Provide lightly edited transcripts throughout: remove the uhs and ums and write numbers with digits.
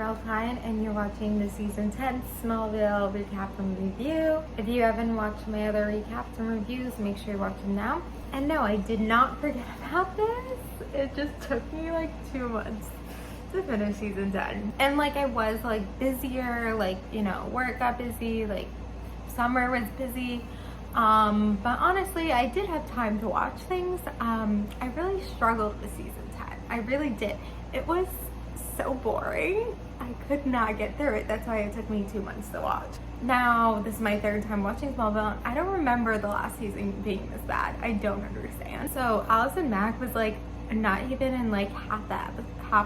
Valentine and you're watching the season 10 Smallville recap and review. If you haven't watched my other recaps and reviews, make sure you watch them now. And no, I did not forget about this. It just took me like 2 months to finish season 10. And like I was like busier, like, you know, work got busy, like summer was busy. But honestly, I did have time to watch things. I really struggled with season 10. I really did. It was so boring. I could not get through it. That's why it took me 2 months to watch. Now, this is my third time watching Smallville. I don't remember the last season being this bad. I don't understand. So Allison Mack was like not even in like half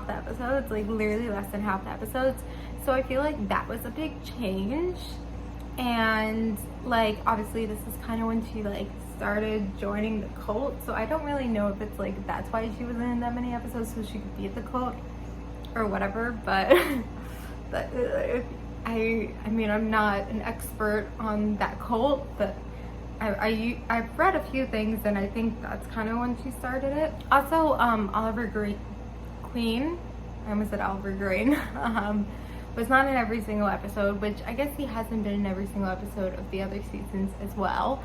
the episodes, like literally less than half the episodes. So I feel like that was a big change. And like obviously this is kind of when she like started joining the cult, so I don't really know if it's like that's why she wasn't in that many episodes, so she could be at the cult or whatever. But I mean I'm not an expert on that cult, but I've read a few things and I think that's kind of when she started it. Also Oliver Queen, I almost said Oliver Green, was not in every single episode, which I guess he hasn't been in every single episode of the other seasons as well,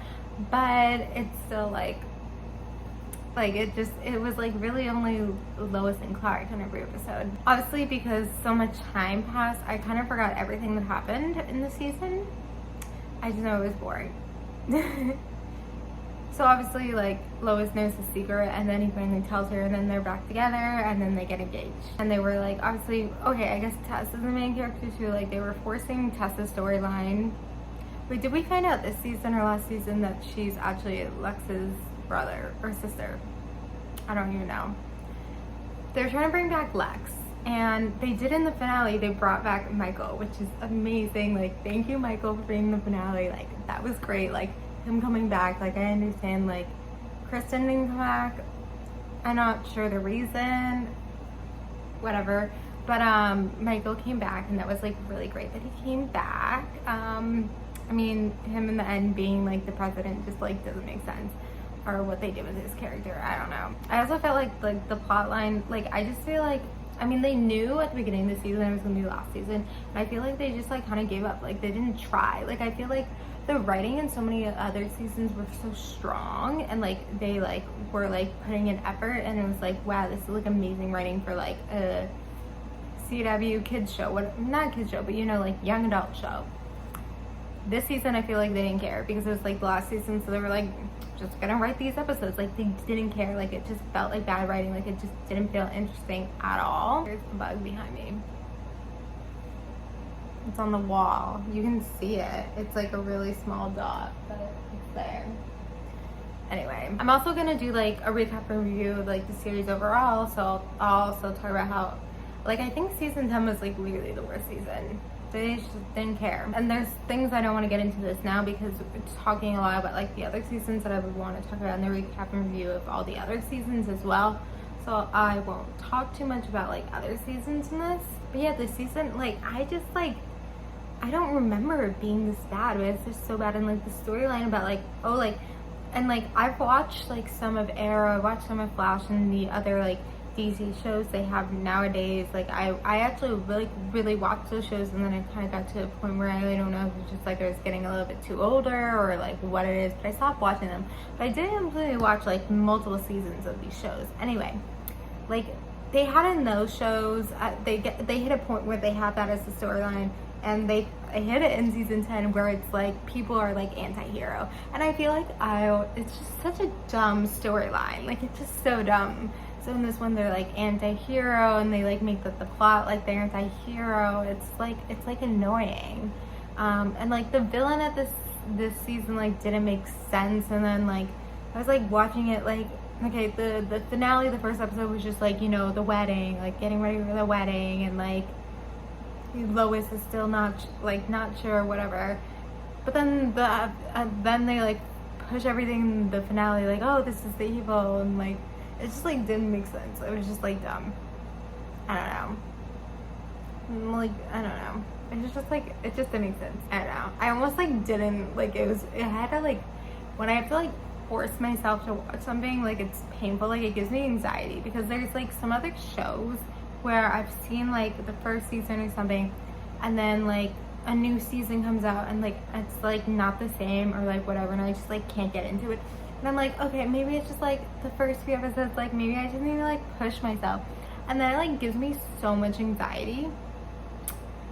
but it's still like it was like really only Lois and Clark in every episode. Obviously because so much time passed, I kind of forgot everything that happened in the season. I just know it was boring. So obviously like Lois knows the secret and then he finally tells her and then they're back together and then they get engaged. And they were like, obviously, okay, I guess Tess is the main character too. Like they were forcing Tess's storyline. Wait, did we find out this season or last season that she's actually Lex's brother or sister? I don't even know. They're trying to bring back Lex. And they did in the finale, they brought back Michael, which is amazing. Like, thank you, Michael, for being in the finale. Like, that was great. Like, him coming back, like, I understand, like, Kristen didn't come back. I'm not sure the reason, whatever. But, Michael came back, and that was, like, really great that he came back. I mean, him in the end being, like, the president just, like, doesn't make sense. Or what they did with his character, I don't know. I also felt like the plot line, like, I just feel like, I mean, they knew at the beginning of the season it was gonna be last season, and I feel like they just like kind of gave up. Like they didn't try. Like I feel like the writing in so many other seasons were so strong, and like they like were like putting in effort, and it was like, wow, this is like amazing writing for like a CW kids show. What, not kids show, but you know, like young adult show. This season I feel like they didn't care because it was like the last season, so they were like just gonna write these episodes. Like they didn't care. Like it just felt like bad writing. Like it just didn't feel interesting at all. There's a bug behind me. It's on the wall. You can see it. It's like a really small dot, but it's there. Anyway, I'm also gonna do like a recap and review of like the series overall, so I'll also talk about how, like, I think season 10 was like literally the worst season. They just didn't care. And there's things I don't want to get into this now because it's talking a lot about like the other seasons that I would want to talk about in the recap and review of all the other seasons as well. So I won't talk too much about like other seasons in this. But yeah, this season, like I just like, I don't remember it being this bad, but it's just so bad. And like the storyline about like, oh like, and like I've watched like some of Arrow, I watched some of Flash and the other like DC shows they have nowadays. Like I actually really watched those shows, and then I kind of got to a point where I really don't know if it's just like I was getting a little bit too older or like what it is, but I stopped watching them. But I did completely watch like multiple seasons of these shows. Anyway, like they had in those shows, they hit a point where they have that as the storyline, and they hit it in season 10 where it's like people are like anti-hero, and I feel like it's just such a dumb storyline. Like it's just so dumb. So in this one they're like anti-hero and they like make the plot like they're anti-hero. It's like annoying. And like the villain at this season like didn't make sense, and then like I was like watching it like, okay, the finale, the first episode was just like, you know, the wedding, like getting ready for the wedding, and like Lois is still not sure, whatever. But then then they like push everything in the finale like, oh, this is the evil, and like it just like didn't make sense. It was just like dumb. I don't know. Like I don't know. It was just like it just didn't make sense. I don't know. I almost like didn't like it had to like, when I have to like force myself to watch something, like it's painful. Like it gives me anxiety because there's like some other shows where I've seen like the first season or something, and then like a new season comes out and like it's like not the same or like whatever, and I just like can't get into it. And I'm like, okay, maybe it's just like the first few episodes, like maybe I just need to like push myself. And then it like gives me so much anxiety.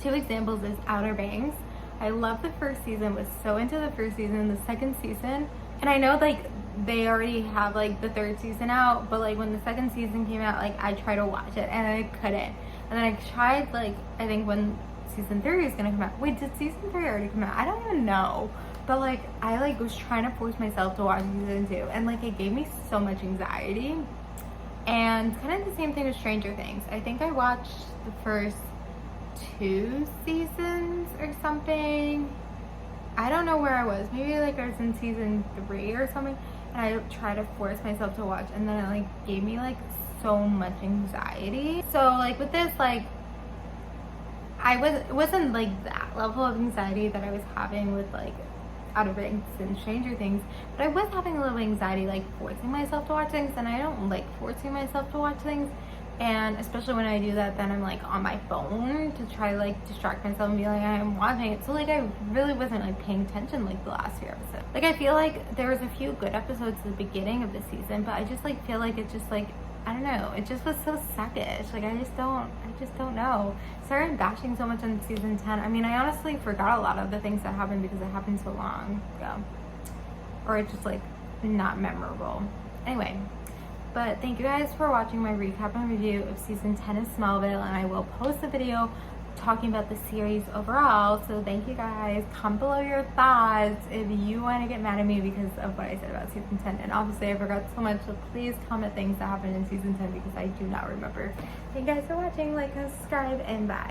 2 examples is Outer Banks. I love the first season, was so into the first season. The second season, and I know like they already have like the 3rd season out, but like when the 2nd season came out, like I tried to watch it and I couldn't. And then I tried like, I think when season 3 is gonna come out. Wait, did season 3 already come out? I don't even know. But like I like was trying to force myself to watch season 2, and like it gave me so much anxiety. And kind of the same thing with Stranger Things. I think I watched the first 2 seasons or something. I don't know where I was. Maybe like I was in season 3 or something, and I tried to force myself to watch, and then it like gave me like so much anxiety. So like with this, like it wasn't like that level of anxiety that I was having with like Outer Banks and Stranger Things, but I was having a little anxiety like forcing myself to watch things, and I don't like forcing myself to watch things. And especially when I do that, then I'm like on my phone to try to like distract myself and be like, I'm watching it. So like I really wasn't like paying attention like the last few episodes. Like I feel like there was a few good episodes at the beginning of the season, but I just like feel like it just like, I don't know, it just was so suckish. Like I just don't know. Started bashing so much on season 10. I mean, I honestly forgot a lot of the things that happened because it happened so long ago. Or it's just like not memorable. Anyway. But thank you guys for watching my recap and review of season 10 of Smallville, and I will post a video talking about the series overall. So thank you guys. Comment below your thoughts if you want to get mad at me because of what I said about season 10. And obviously I forgot so much, so please comment things that happened in season 10 because I do not remember. Thank you guys for watching. Like and subscribe, and bye.